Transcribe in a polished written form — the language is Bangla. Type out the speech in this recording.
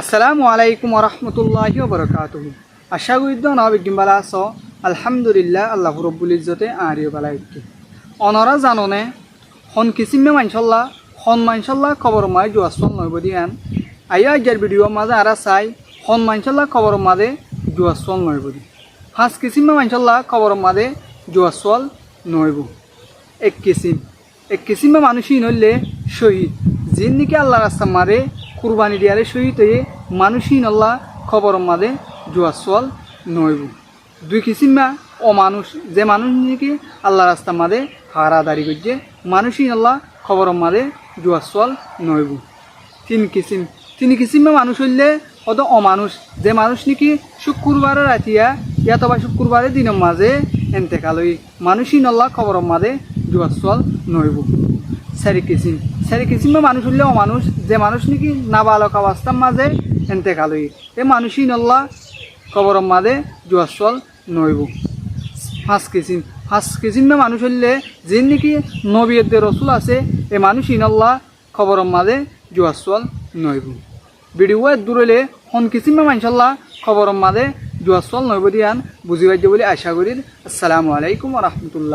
আসসালামু আলাইকুম ওরহমতুল্লাহি ওবরকাতুহু। আশা করি নবিজ্ঞান বালা আছো। আলহামদুলিল্লাহ আল্লাহ রব্বুল ইজ্জতে আরিও বালা ইত্তু অনরা জাননে হন কিসিমে মাইনশাল্লাহ হন মাইনশাল্লাহ খবর মাই জুয়াসল নইব দিয়ান আইয়া আজ্ঞার ভিডিও মাঝে আরা চাই হন মাইনশাল্লাহ খবর মাঝে জুয়াসল নইব দি হাঁস কিসিমে মাইনশাল্লাহ খবর মাঝে জুয়াসল নইব এক কিসিমে মানুষই নইলে শহীদ যিন নাকি আল্লাহ রাস্তা মারে কুরবানি দিয়ারে শহীদ হয়ে মানুষই নল্লা খবর মাঝে জুয়াসল নইব। দুই কিসিমা অমানুষ যে মানুষ নাকি আল্লাহ রাস্তা মাঝে হারাদারি করছে মানুষই নল্লা খবর মাঝে জুয়াসল নইব। তিন কিসিমা মানুষ হইলে অত অমানুষ যে মানুষ নাকি শুক্রবারের রাতিয়া ইয়াতবা শুক্রবারের দিনের মাঝে এন্তেকাল হই মানুষই নল্লা খবর মাঝে জুয়াসল নইব। চারি কিসিমা মানুষ হইলে অমানুষ যে মানুষ নাকি নাবালক অবস্থার মাঝে এন্তেকাল হই এ মানুষই নল্লা খবর মাঝে জুয়াসল নইব। পাঁচ কিসিমা মানুষ হইলে যে নাকি নবীদের রসুল আছে এ মানুষই নল্লা খবর মাঝে জুয়াসল নইব। ভিডিও দূরলে হন কিসিমা মাইনশাল্লাহ খবর মাঝে জুয়াসল নইব দিয়ান বুঝি পাইছে বলে আশা করি। আসসালামু আলাইকুম রহমতুল্লাহ।